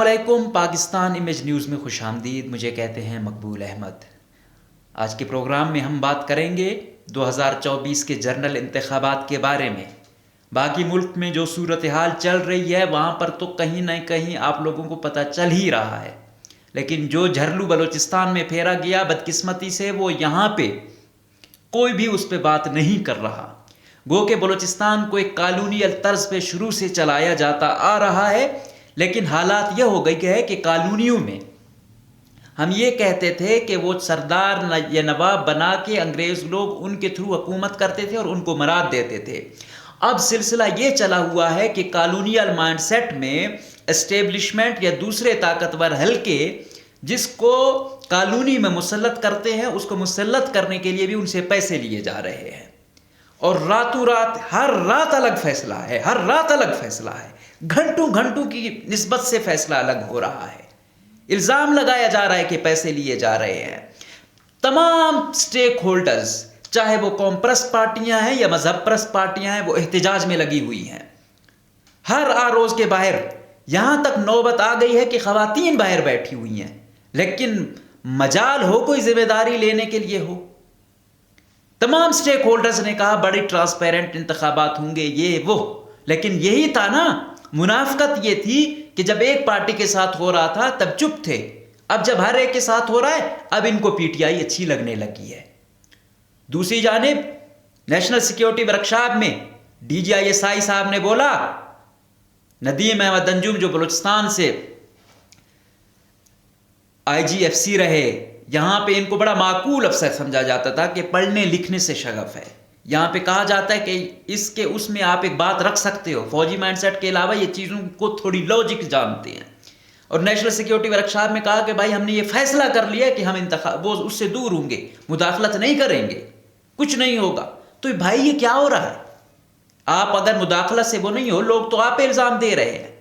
علیکم، Pakistan image news میں خوش آمدید۔ مجھے کہتے ہیں مقبول احمد۔ آج کے پروگرام میں ہم بات کریں گے 2024 کے جنرل انتخابات کے بارے میں۔ باقی ملک میں جو صورتحال چل رہی ہے وہاں پر تو کہیں نہ کہیں آپ لوگوں کو پتہ چل ہی رہا ہے، لیکن جو جھرلو بلوچستان میں پھیرا گیا بدقسمتی سے، وہ یہاں پہ کوئی بھی اس پہ بات نہیں کر رہا۔ گو کہ بلوچستان کو ایک قانونی طرز پہ شروع سے چلایا جاتا آ رہا ہے، لیکن حالات یہ ہو گئی ہے کہ کالونیوں میں ہم یہ کہتے تھے کہ وہ سردار یا نواب بنا کے انگریز لوگ ان کے تھرو حکومت کرتے تھے اور ان کو مراد دیتے تھے۔ اب سلسلہ یہ چلا ہوا ہے کہ کالونیل مائنڈ سیٹ میں اسٹیبلشمنٹ یا دوسرے طاقتور حلقے جس کو کالونی میں مسلط کرتے ہیں، اس کو مسلط کرنے کے لیے بھی ان سے پیسے لیے جا رہے ہیں، اور راتوں رات ہر رات الگ فیصلہ ہے، ہر رات الگ فیصلہ ہے، گھنٹوں گھنٹوں کی نسبت سے فیصلہ الگ ہو رہا ہے۔ الزام لگایا جا رہا ہے کہ پیسے لیے جا رہے ہیں۔ تمام سٹیک ہولڈرز، چاہے وہ قوم پرست پارٹیاں ہیں یا مذہب پرست پارٹیاں ہیں، وہ احتجاج میں لگی ہوئی ہیں۔ ہر آروز کے باہر یہاں تک نوبت آ گئی ہے کہ خواتین باہر بیٹھی ہوئی ہیں، لیکن مجال ہو کوئی ذمہ داری لینے کے لیے ہو۔ تمام سٹیک ہولڈرز نے کہا بڑی ٹرانسپیرنٹ انتخابات ہوں گے، یہ وہ، لیکن یہی تھا نا، منافقت یہ تھی کہ جب ایک پارٹی کے ساتھ ہو رہا تھا تب چپ تھے، اب جب ہر ایک کے ساتھ ہو رہا ہے اب ان کو پی ٹی آئی اچھی لگنے لگی ہے۔ دوسری جانب نیشنل سیکیورٹی ورکشاپ میں D G I S I صاحب نے بولا، ندیم احمد انجم جو بلوچستان سے آئی جی ایف سی رہے، یہاں پہ ان کو بڑا معقول افسر سمجھا جاتا تھا کہ پڑھنے لکھنے سے شغف ہے۔ یہاں پہ کہا جاتا ہے کہ اس میں آپ ایک بات رکھ سکتے ہو، فوجی مائنڈ سیٹ کے علاوہ یہ چیزوں کو تھوڑی لاجک جانتے ہیں۔ اور نیشنل سیکیورٹی ورکشاپ میں کہا کہ بھائی ہم نے یہ فیصلہ کر لیا کہ ہم وہ اس سے دور ہوں گے، مداخلت نہیں کریں گے، کچھ نہیں ہوگا۔ تو بھائی یہ کیا ہو رہا ہے؟ آپ اگر مداخلت سے وہ نہیں ہو، لوگ تو آپ پہ الزام دے رہے ہیں۔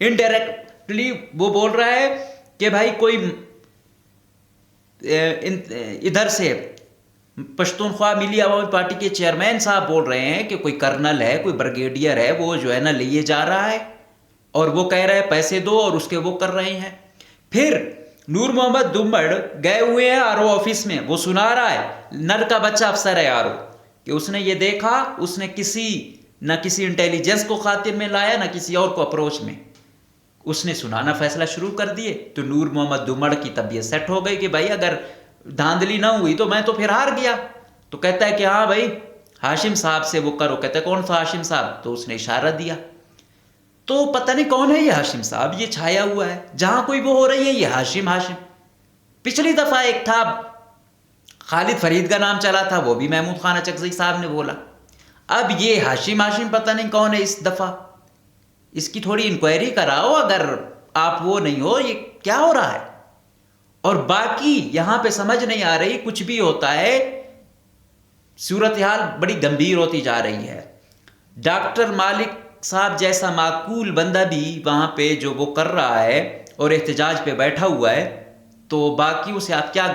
انڈائریکٹلی وہ بول رہا ہے کہ بھائی کوئی ادھر سے پشتونخوا ملی عوامی پارٹی کے چیئرمین صاحب بول رہے ہیں کہ کوئی کرنل ہے، کوئی بریگیڈیئر ہے، وہ جو ہے نا لیے جا رہا ہے، اور وہ کہہ رہے ہیں پیسے دو، اور اس کے وہ کر رہے ہیں۔ پھر نور محمد دمبڑ گئے ہوئے ہیں آر او آفس میں، وہ سنا رہا ہے، نر کا بچہ افسر ہے آر او، کہ اس نے یہ دیکھا، اس نے نہ کسی انٹیلیجنس کو خاطر میں لایا، نہ کسی اور کو اپروچ میں، اس نے سنانا فیصلہ شروع کر دیے۔ تو نور محمد دمبڑ کی طبیعت سیٹ ہو گئی کہ بھائی اگر دھاندلی نہ ہوئی تو میں تو پھر ہار گیا۔ تو کہتا ہے کہ ہاں بھائی ہاشم صاحب سے وہ کرو۔ کہتا ہے کون سا ہاشم صاحب؟ تو اس نے اشارہ دیا۔ تو پتہ نہیں کون ہے یہ ہاشم صاحب، یہ چھایا ہوا ہے، جہاں کوئی وہ ہو رہی ہے یہ ہاشم۔ پچھلی دفعہ ایک تھا خالد فرید کا نام چلا تھا، وہ بھی محمود خان اچکزئی صاحب نے بولا۔ اب یہ ہاشم پتہ نہیں کون ہے اس دفعہ، اس کی تھوڑی انکوائری کراؤ اگر آپ وہ نہیں ہو، یہ کیا ہو رہا ہے؟ اور باقی یہاں پہ سمجھ نہیں آ رہی، کچھ بھی ہوتا ہے صورتحال بڑی گمبھیر ہوتی جا رہی ہے۔ ڈاکٹر مالک صاحب جیسا معقول بندہ بھی وہاں پہ جو وہ کر رہا ہے اور احتجاج پہ بیٹھا ہوا ہے، تو باقیوں سے آپ کیا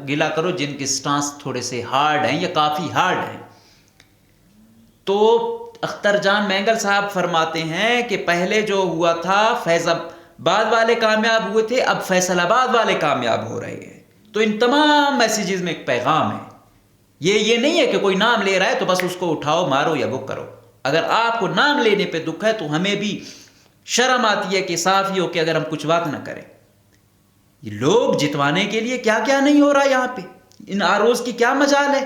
گلا کرو جن کے سٹانس تھوڑے سے ہارڈ ہیں یا کافی ہارڈ ہیں۔ تو اختر جان مینگل صاحب فرماتے ہیں کہ پہلے جو ہوا تھا فیض آباد والے کامیاب ہوئے تھے، اب فیصل آباد والے کامیاب ہو رہے ہیں۔ تو ان تمام میسیجز میں ایک پیغام ہے، یہ نہیں ہے کہ کوئی نام لے رہا ہے تو بس اس کو اٹھاؤ مارو یا وہ کرو۔ اگر آپ کو نام لینے پہ دکھ ہے تو ہمیں بھی شرم آتی ہے کہ صافی ہو کہ اگر ہم کچھ بات نہ کریں۔ یہ لوگ جتوانے کے لیے کیا کیا نہیں ہو رہا یہاں پہ، ان آروز کی کیا مجال ہے؟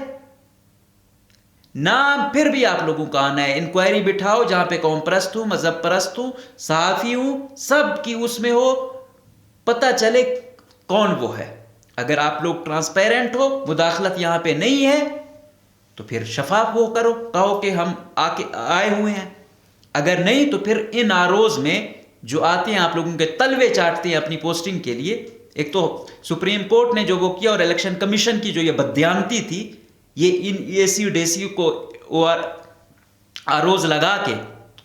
نام پھر بھی آپ لوگوں کا آنا ہے، انکوائری بٹھاؤ جہاں پہ قوم پرست ہوں، مذہب پرست ہوں، صحافی ہوں، سب کی اس میں ہو، پتہ چلے کون وہ ہے۔ اگر آپ لوگ ٹرانسپیرنٹ ہو، مداخلت یہاں پہ نہیں ہے، تو پھر شفاف وہ کرو، کہو کہ ہم آئے ہوئے ہیں۔ اگر نہیں تو پھر ان آروز میں جو آتے ہیں آپ لوگوں کے تلوے چاٹتے ہیں اپنی پوسٹنگ کے لیے۔ ایک تو سپریم کورٹ نے جو وہ کیا، اور الیکشن کمیشن کی جو یہ بددیانتی تھی، یہ ان اے سی ڈی سی کو آروز لگا کے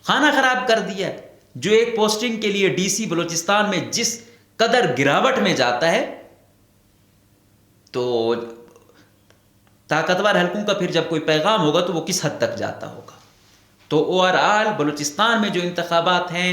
کھانا خراب کر دیا ہے۔ جو ایک پوسٹنگ کے لیے ڈی سی بلوچستان میں جس قدر گراوٹ میں جاتا ہے، تو طاقتور حلقوں کا پھر جب کوئی پیغام ہوگا تو وہ کس حد تک جاتا ہوگا۔ تو اوور آل بلوچستان میں جو انتخابات ہیں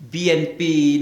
BNP,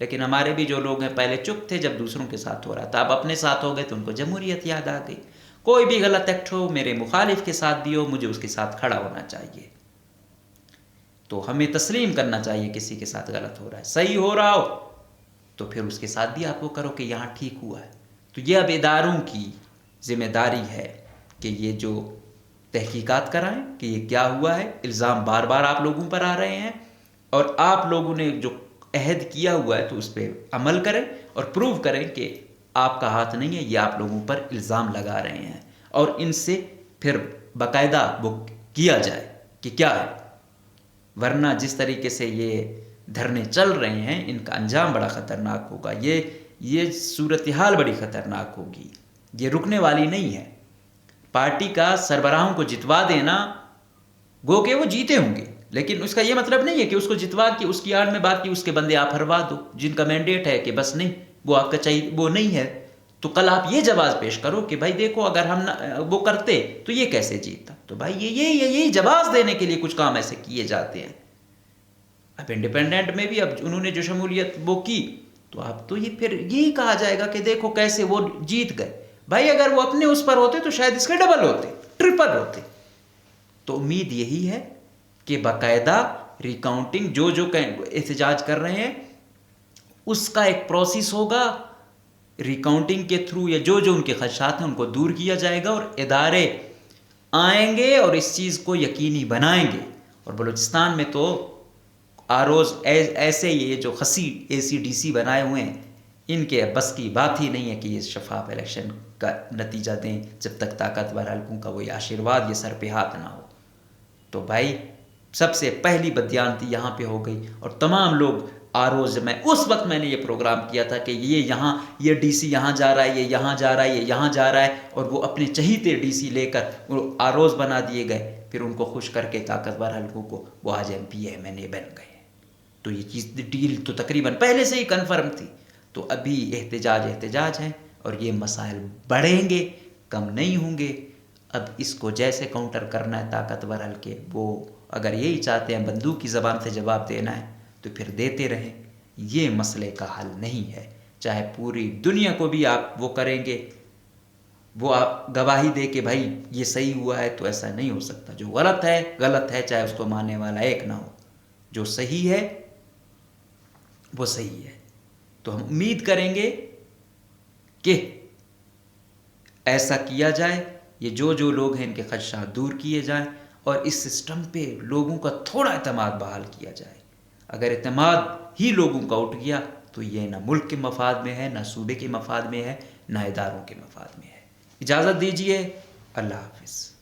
لیکن ہمارے بھی جو لوگ ہیں پہلے چپ تھے جب دوسروں کے ساتھ ہو رہا تھا، اب اپنے ساتھ ہو گئے تو ان کو جمہوریت یاد آ گئی۔ کوئی بھی غلط ایکٹ ہو، میرے مخالف کے ساتھ بھی ہو، مجھے اس کے ساتھ کھڑا ہونا چاہیے۔ تو ہمیں تسلیم کرنا چاہیے کسی کے ساتھ غلط ہو رہا ہے، صحیح ہو رہا ہو تو پھر اس کے ساتھ بھی آپ وہ کرو کہ یہاں ٹھیک ہوا ہے۔ تو یہ اب اداروں کی ذمہ داری ہے کہ یہ جو تحقیقات کرائیں کہ یہ کیا ہوا ہے۔ الزام بار بار آپ لوگوں پر آ رہے ہیں اور آپ لوگوں نے جو عہد کیا ہوا ہے تو اس پہ عمل کریں اور پروو کریں کہ آپ کا ہاتھ نہیں ہے، یہ آپ لوگوں پر الزام لگا رہے ہیں، اور ان سے پھر باقاعدہ وہ کیا جائے کہ کیا ہے۔ ورنہ جس طریقے سے یہ دھرنے چل رہے ہیں ان کا انجام بڑا خطرناک ہوگا، یہ صورتحال بڑی خطرناک ہوگی، یہ رکنے والی نہیں ہے۔ پارٹی کا سربراہوں کو جتوا دینا گو کہ وہ جیتے ہوں گے، لیکن اس کا یہ مطلب نہیں ہے کہ اس کو جتوا کے اس کی آڑ میں بات کی اس کے بندے آپ ہروا دو، جن کا مینڈیٹ ہے کہ بس نہیں وہ آپ کا چاہیے وہ نہیں ہے، تو کل آپ یہ جواز پیش کرو کہ بھائی دیکھو اگر ہم وہ کرتے تو یہ کیسے جیتا۔ تو بھائی یہی جواز دینے کے لیے کچھ کام ایسے کیے جاتے ہیں۔ اب انڈیپینڈنٹ میں بھی اب انہوں نے جو شمولیت وہ کی تو اب تو یہ پھر یہی کہا جائے گا کہ دیکھو کیسے وہ جیت گئے۔ بھائی اگر وہ اپنے اس پر ہوتے تو شاید اس کے ڈبل ہوتے، ٹرپل ہوتے۔ تو امید یہی ہے کہ باقاعدہ ریکاؤنٹنگ جو احتجاج کر رہے ہیں اس کا ایک پروسیس ہوگا، ریکاؤنٹنگ کے تھرو یا جو ان کے خدشات ہیں ان کو دور کیا جائے گا، اور ادارے آئیں گے اور اس چیز کو یقینی بنائیں گے۔ اور بلوچستان میں تو آروز ایسے یہ جو خسی ACDC بنائے ہوئے ہیں ان کے بس کی بات ہی نہیں ہے کہ یہ شفاف الیکشن کا نتیجہ دیں جب تک طاقتور حلقوں کا وہی آشیرواد یہ سر پہ ہاتھ نہ ہو۔ تو بھائی سب سے پہلی بدیانتی یہاں پہ ہو گئی، اور تمام لوگ آروز میں اس وقت میں نے یہ پروگرام کیا تھا کہ یہ DC یہاں جا رہا ہے، یہ یہاں جا رہا ہے، یہ یہاں جا رہا ہے، اور وہ اپنے چہیتے DC لے کر وہ آروز بنا دیے گئے، پھر ان کو خوش کر کے طاقتور حلقوں کو وہ آج MP MNA بن گئے۔ تو یہ چیز ڈیل تو تقریباً پہلے سے ہی کنفرم تھی۔ تو ابھی احتجاج ہے اور یہ مسائل بڑھیں گے، کم نہیں ہوں گے۔ اب اس کو جیسے کاؤنٹر کرنا ہے طاقتور حلقے، وہ اگر یہی چاہتے ہیں بندوق کی زبان سے جواب دینا ہے تو پھر دیتے رہیں، یہ مسئلے کا حل نہیں ہے۔ چاہے پوری دنیا کو بھی آپ وہ کریں گے، وہ آپ گواہی دے کہ بھائی یہ صحیح ہوا ہے، تو ایسا نہیں ہو سکتا۔ جو غلط ہے چاہے اس کو ماننے والا ایک نہ ہو، جو صحیح ہے وہ صحیح ہے۔ تو ہم امید کریں گے کہ ایسا کیا جائے، یہ جو لوگ ہیں ان کے خدشات دور کیے جائیں، اور اس سسٹم پہ لوگوں کا تھوڑا اعتماد بحال کیا جائے۔ اگر اعتماد ہی لوگوں کا اٹھ گیا تو یہ نہ ملک کے مفاد میں ہے، نہ صوبے کے مفاد میں ہے، نہ اداروں کے مفاد میں ہے۔ اجازت دیجیے، اللہ حافظ۔